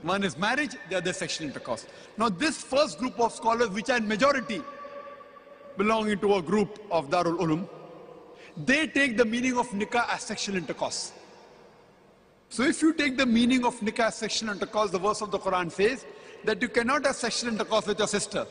One is marriage, the other is sexual intercourse. Now this first group of scholars, which are in majority belonging to a group of Darul Ulum, they take the meaning of nikah as sexual intercourse. So if you take the meaning of nikah as sexual intercourse, the verse of the Quran says that you cannot have sexual intercourse with your sister.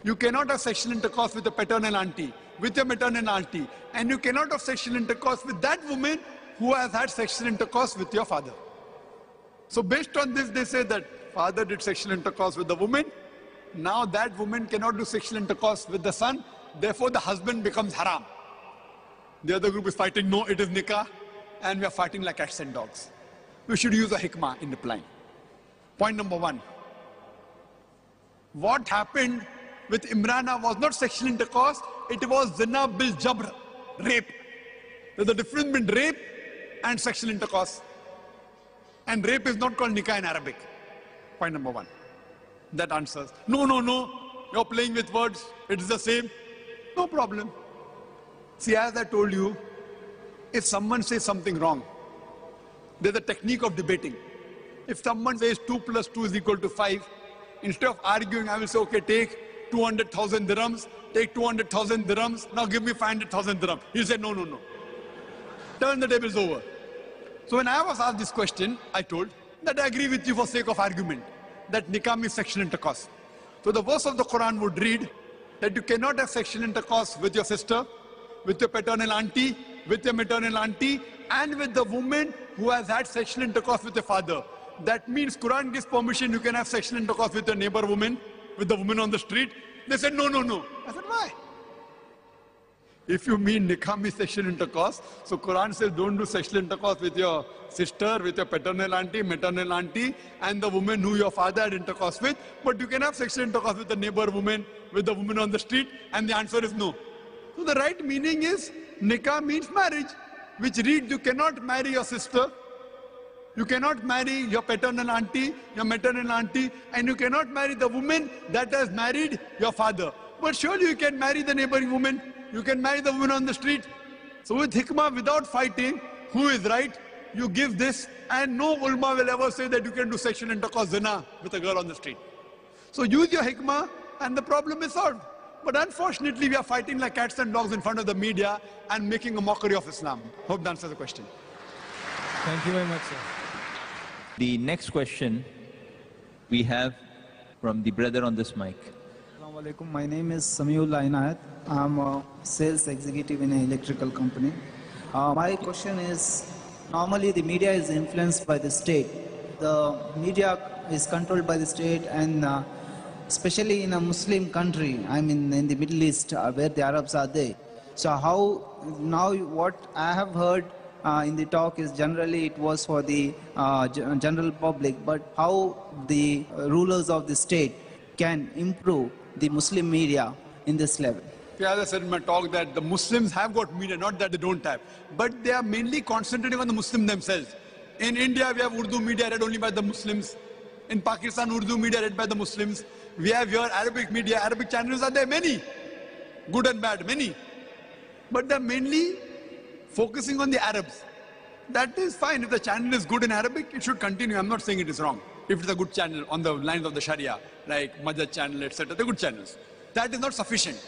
You cannot have sexual intercourse with your paternal auntie, with your maternal auntie, and you cannot have sexual intercourse with that woman who has had sexual intercourse with your father. So based on this, they say that father did sexual intercourse with the woman. Now that woman cannot do sexual intercourse with the son. Therefore, the husband becomes haram. The other group is fighting, no, it is nikah. And we are fighting like cats and dogs. We should use a hikmah in replying. Point number one. What happened with Imrana was not sexual intercourse. It was zina bil jabr, rape. There's a difference between rape and sexual intercourse. And rape is not called nikah in Arabic. Point number one. That answers. No, no, no. You're playing with words. It is the same. No problem. See, as I told you, if someone says something wrong, there's a technique of debating. If someone says 2 plus 2 is equal to 5, instead of arguing, I will say, okay, take 200,000 dirhams, take 200,000 dirhams, now give me 500,000 dirhams. He'll say, no, no, no. Turn the tables over. So when I was asked this question, I told that I agree with you for sake of argument, that nikah means sexual intercourse. So the verse of the Quran would read that you cannot have sexual intercourse with your sister, with your paternal auntie, with your maternal auntie, and with the woman who has had sexual intercourse with your father. That means Quran gives permission, you can have sexual intercourse with your neighbor woman, with the woman on the street. They said, no, no, no. I said, why? If you mean nikah means sexual intercourse, so Quran says don't do sexual intercourse with your sister, with your paternal auntie, maternal auntie, and the woman who your father had intercourse with, but you can have sexual intercourse with the neighbor woman, with the woman on the street, and the answer is no. So the right meaning is nikah means marriage, which reads you cannot marry your sister, you cannot marry your paternal auntie, your maternal auntie, and you cannot marry the woman that has married your father. But surely you can marry the neighboring woman, you can marry the woman on the street. So with hikmah, without fighting, who is right, you give this, and no ulama will ever say that you can do sexual intercourse zina with a girl on the street. So use your hikmah and the problem is solved. But unfortunately, we are fighting like cats and dogs in front of the media and making a mockery of Islam. Hope that answers the question. Thank you very much, sir. The next question we have from the brother on this mic. Assalamu alaikum. My name is Samiullah Inayat. I'm a sales executive in an electrical company. My question is, normally the media is influenced by the state. The media is controlled by the state, and especially in a Muslim country, I mean in the Middle East where the Arabs are there. So how, now what I have heard in the talk is generally it was for the general public, but how the rulers of the state can improve the Muslim media in this level. As I said in my talk, that the Muslims have got media, not that they don't have, but they are mainly concentrating on the Muslims themselves. In India, we have Urdu media read only by the Muslims. In Pakistan, Urdu media read by the Muslims. We have here Arabic media, Arabic channels are there, many. Good and bad, many. But they're mainly focusing on the Arabs. That is fine. If the channel is good in Arabic, it should continue. I'm not saying it is wrong. If it's a good channel on the lines of the Sharia, like Madhab channel, etc., they're good channels. That is not sufficient.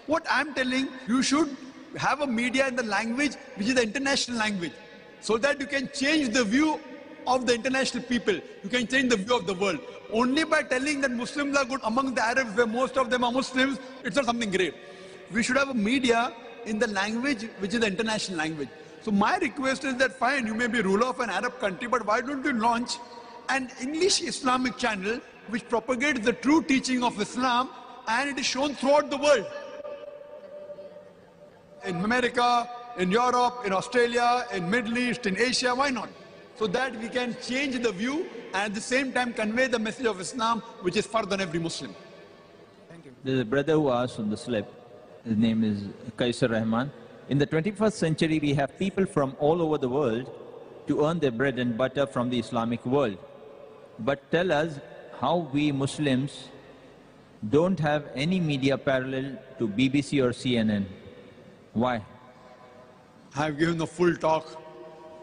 What I'm telling, you should have a media in the language which is the international language, so that you can change the view of the international people. You can change the view of the world. Only by telling that Muslims are good among the Arabs, where most of them are Muslims, it's not something great. We should have a media in the language which is the international language. So my request is that fine, you may be ruler of an Arab country, but why don't you launch an English Islamic channel which propagates the true teaching of Islam, and it is shown throughout the world. In America, in Europe, in Australia, in Middle East, in Asia, why not? So that we can change the view and at the same time convey the message of Islam, which is fard on every Muslim. Thank you. There's a brother who asked on the slip. His name is Kaisar Rahman. In the 21st century, we have people from all over the world to earn their bread and butter from the Islamic world. But tell us how we Muslims don't have any media parallel to BBC or CNN. Why? I have given a full talk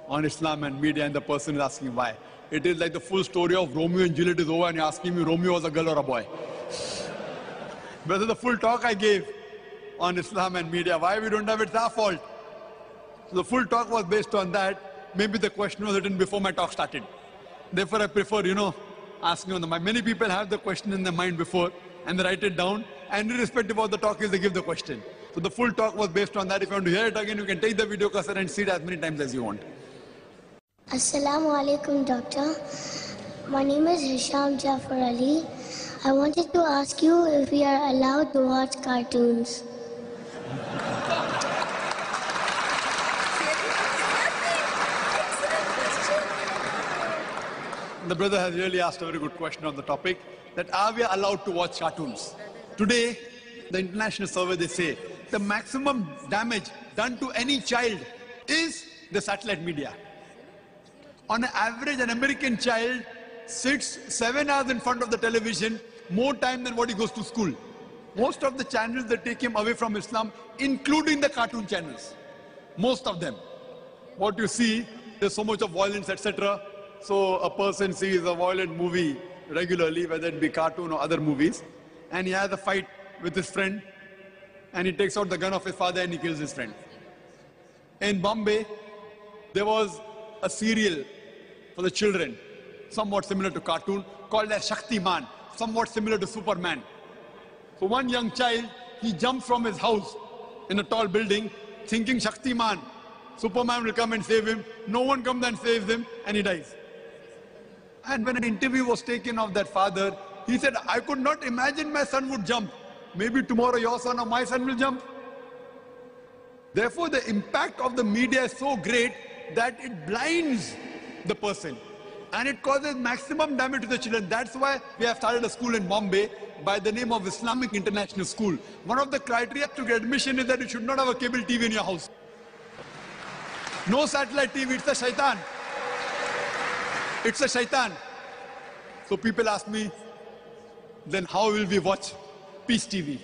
on Islam and media, and the person is asking why. It is like the full story of Romeo and Juliet is over and you're asking me Romeo was a girl or a boy. Whether the full talk I gave on Islam and media, why we don't have it's our fault. So the full talk was based on that. Maybe the question was written before my talk started. Therefore I prefer, asking on the mind. Many people have the question in their mind before and they write it down, and irrespective of the talk is, they give the question. So the full talk was based on that. If you want to hear it again, you can take the video cassette and see it as many times as you want. Assalamu alaikum, doctor. My name is Hisham Jafar Ali. I wanted to ask you if we are allowed to watch cartoons. The brother has really asked a very good question on the topic, that are we allowed to watch cartoons? Today, the international survey, they say, the maximum damage done to any child is the satellite media. On an average, an American child sits 7 hours in front of the television, more time than what he goes to school. Most of the channels that take him away from Islam, including the cartoon channels. Most of them. What you see, there's so much of violence, etc. So a person sees a violent movie regularly, whether it be cartoon or other movies, and he has a fight with his friend, and he takes out the gun of his father and he kills his friend. In Bombay, there was a serial for the children, somewhat similar to cartoon, called as Shaktiman, somewhat similar to Superman. So one young child, he jumps from his house in a tall building, thinking Shaktiman, Superman will come and save him. No one comes and saves him, and he dies. And when an interview was taken of that father, he said, I could not imagine my son would jump. Maybe tomorrow your son or my son will jump. Therefore, the impact of the media is so great that it blinds the person. And it causes maximum damage to the children. That's why we have started a school in Bombay by the name of Islamic International School. One of the criteria to get admission is that you should not have a cable TV in your house. No satellite TV, it's a shaitan. It's a shaitan. So people ask me, then how will we watch Peace TV?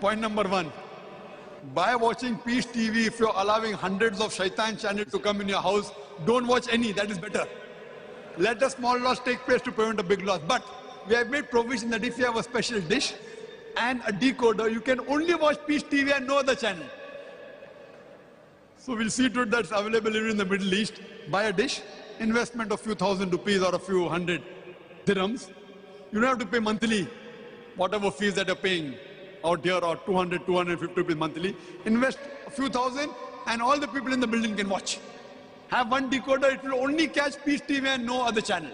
Point number 1. By watching Peace TV, if you're allowing hundreds of shaitan channels to come in your house, don't watch any, that is better. Let a small loss take place to prevent a big loss. But we have made provision that if you have a special dish and a decoder, you can only watch Peace TV and no other channel. So we'll see to it that's available even in the Middle East. Buy a dish, investment of few thousand rupees or a few hundred dirhams. You don't have to pay monthly, whatever fees that you're paying out here, or 200, 250 rupees monthly. Invest a few thousand and all the people in the building can watch. Have one decoder, it will only catch Peace TV and no other channel.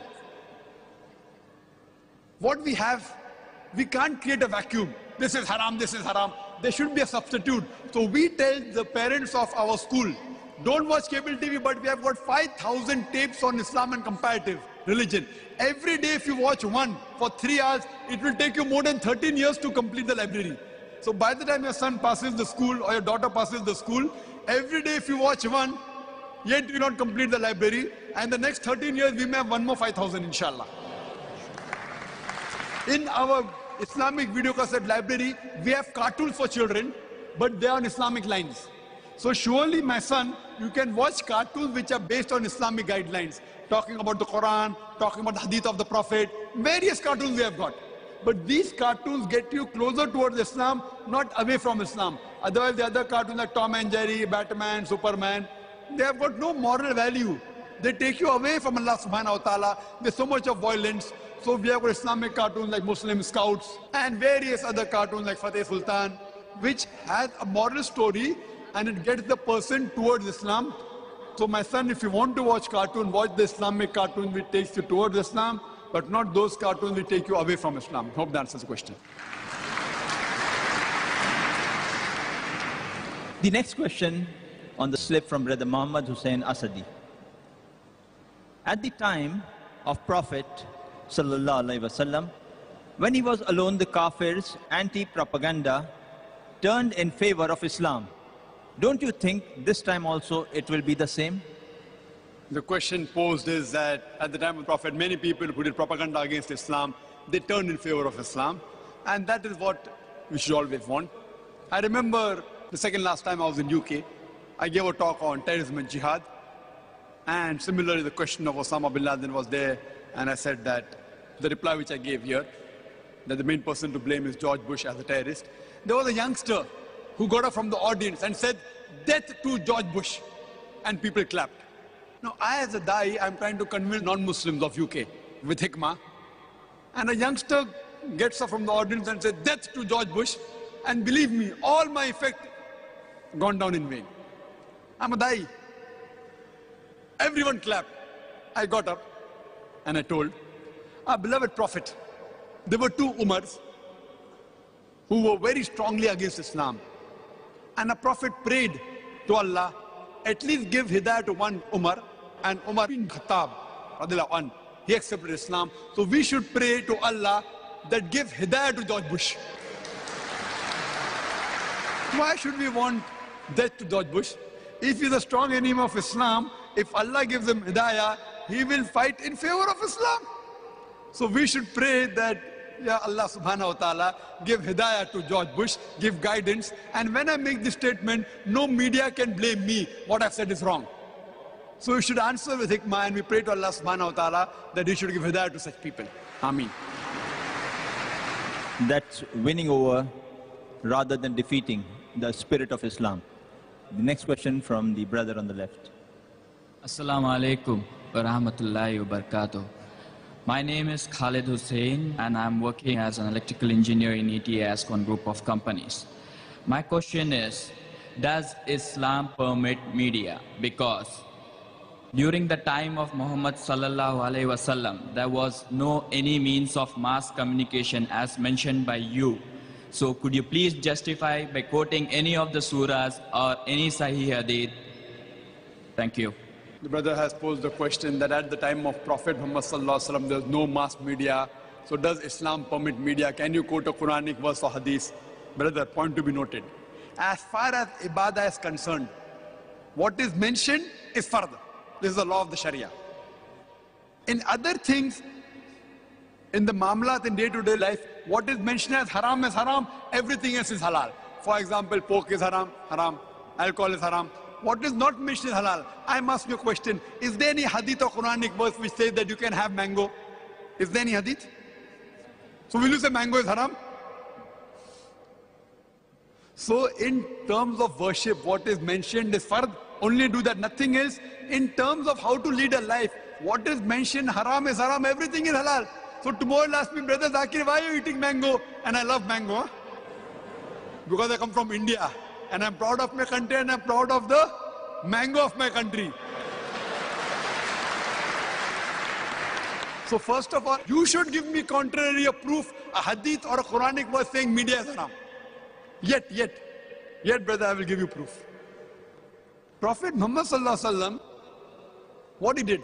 What we have, we can't create a vacuum. This is haram, this is haram. There should be a substitute. So we tell the parents of our school, don't watch cable TV, but we have got 5,000 tapes on Islam and comparative religion. Every day if you watch one for 3 hours, it will take you more than 13 years to complete the library. So by the time your son passes the school or your daughter passes the school, every day if you watch one, yet you not complete the library, and the next 13 years we may have one more 5,000 inshallah. In our Islamic video cassette library, we have cartoons for children, but they are on Islamic lines. So surely, my son, you can watch cartoons which are based on Islamic guidelines, talking about the Quran, talking about the Hadith of the Prophet, various cartoons we have got. But these cartoons get you closer towards Islam, not away from Islam. Otherwise, the other cartoons like Tom and Jerry, Batman, Superman, they have got no moral value. They take you away from Allah subhanahu wa ta'ala. There's so much of violence. So we have got Islamic cartoons like Muslim Scouts and various other cartoons like Fateh Sultan, which has a moral story and it gets the person towards Islam. So my son, if you want to watch cartoon, watch the Islamic cartoon which takes you towards Islam, but not those cartoons which take you away from Islam. Hope that answers the question. The next question on the slip from Brother Muhammad Hussain Asadi. At the time of Prophet Sallallahu Alaihi Wasallam, when he was alone, the Kafirs' anti-propaganda turned in favor of Islam. Don't you think this time also it will be the same? The question posed is that at the time of the Prophet, many people who did propaganda against Islam, they turned in favor of Islam. And that is what we should always want. I remember the second last time I was in UK, I gave a talk on terrorism and jihad. And similarly, the question of Osama bin Laden was there, and I said that the reply which I gave here, that the main person to blame is George Bush as a terrorist. There was a youngster who got up from the audience and said, "Death to George Bush," and people clapped. Now, I as a Dai, I'm trying to convince non-Muslims of UK with hikmah, and a youngster gets up from the audience and says, "Death to George Bush," and believe me, all my effect gone down in vain. I'm a Dai. Everyone clapped. I got up and I told our beloved Prophet, there were two Umars who were very strongly against Islam. And a Prophet prayed to Allah, at least give hidayah to one Umar, and Umar bin Khattab, radiallahu anh, he accepted Islam. So we should pray to Allah that give hidayah to George Bush. Why should we want death to George Bush? If he's a strong enemy of Islam, if Allah gives him hidayah, he will fight in favor of Islam. So we should pray that, Ya Allah subhanahu wa ta'ala, give hidayah to George Bush, give guidance. And when I make this statement, no media can blame me. What I've said is wrong. So we should answer with hikmah, and we pray to Allah subhanahu wa ta'ala that he should give hidayah to such people. Ameen. That's winning over rather than defeating the spirit of Islam. The next question from the brother on the left. Assalamu alaikum wa rahmatullahi wa barakatuh. My name is Khalid Hussain, and I'm working as an electrical engineer in ETS group of companies. My question is, does Islam permit media? Because during the time of Muhammad sallallahu alaihi wasallam, there was no any means of mass communication as mentioned by you. So could you please justify by quoting any of the surahs or any Sahih Hadith? Thank you. The brother has posed a question that at the time of Prophet Muhammad sallallahu alaihi wasallam, there was no mass media. So does Islam permit media? Can you quote a Quranic verse or Hadith? Brother, point to be noted. As far as ibadah is concerned, what is mentioned is fard. This is the law of the Sharia. In other things, in the mamlat, in day-to-day life, what is mentioned as haram is haram, everything else is halal. For example, pork is haram, haram. Alcohol is haram. What is not mentioned is halal. I ask you a question. Is there any hadith or Quranic verse which says that you can have mango? Is there any hadith? So will you say mango is haram? So in terms of worship, what is mentioned is fard. Only do that, nothing else. In terms of how to lead a life, what is mentioned, haram is haram, everything is halal. So tomorrow you'll ask me, Brother Zakir, why are you eating mango? And I love mango. Huh? Because I come from India. And I'm proud of my country, and I'm proud of the mango of my country. So first of all, you should give me contrary a proof, a hadith or a Quranic verse saying media is haram. Yet, brother, I will give you proof. Prophet Muhammad sallallahu alaihi wasallam, what he did?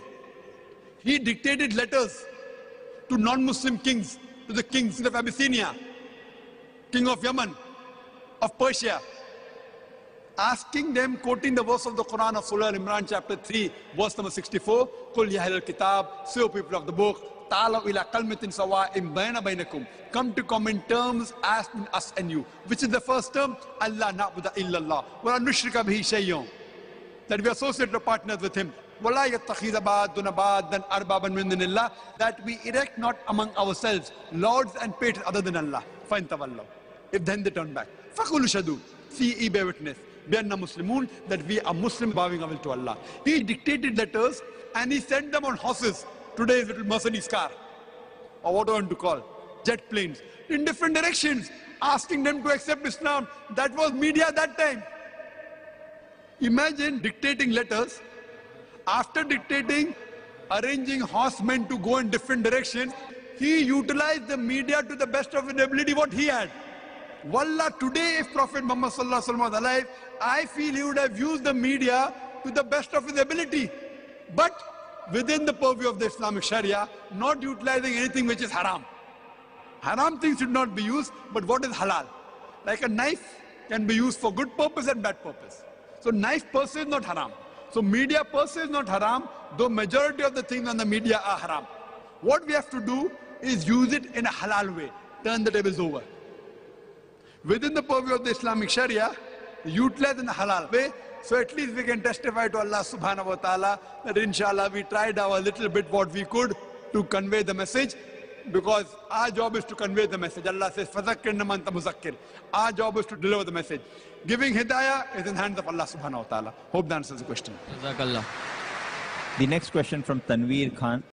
He dictated letters to non-Muslim kings, to the kings of Abyssinia, king of Yemen, of Persia, asking them, quoting the verse of the Quran of Surah Al-Imran chapter 3, verse number 64, Qul ya ahlal kitab, say o people of the book, ta'alaw ila kalmatin sawa'in bayna baynakum, come to common terms as between us and you. Which is the first term? Allah na'budu illallah, wa la nushrika bihi shay'un, that we associate our partners with him. وَلَا يَتَّخِذَ بَعْضُنَا بَعْضًا أَرْبَابًا مِنْ دُونِ اللَّهِ, that we erect not among ourselves lords and patrons other than Allah. فَإِنْ تَوَلَّوْا, if then they turn back, فَقُولُوا شَهِدُوا, see ye bear witness, بِأَنَّا مُسْلِمُونَ, that we are Muslim, bowing our will to Allah. He dictated letters and he sent them on horses. Today's little Mercedes car, or what I want to call, jet planes, in different directions, asking them to accept Islam. That was media at that time. Imagine dictating letters. After dictating, arranging horsemen to go in different directions, he utilized the media to the best of his ability what he had. Wallah, today if Prophet Muhammad sallallahu alaihi wasallam was alive, I feel he would have used the media to the best of his ability. But within the purview of the Islamic Sharia, not utilizing anything which is haram. Haram things should not be used, but what is halal? Like a knife can be used for good purpose and bad purpose. So knife per se is not haram. So media per se is not haram, though majority of the things on the media are haram. What we have to do is use it in a halal way, turn the tables over. Within the purview of the Islamic Sharia, utilize in a halal way, So at least we can testify to Allah subhanahu wa ta'ala that inshallah we tried our little bit what we could to convey the message, because our job is to convey the message. Allah says, فَذَكِّرْ نَمَا أَنْتَ مُذَكِّرْ. Our job is to deliver the message. Giving hidayah is in the hands of Allah subhanahu wa ta'ala. Hope that answers the question. Jazakallah. The next question from Tanveer Khan.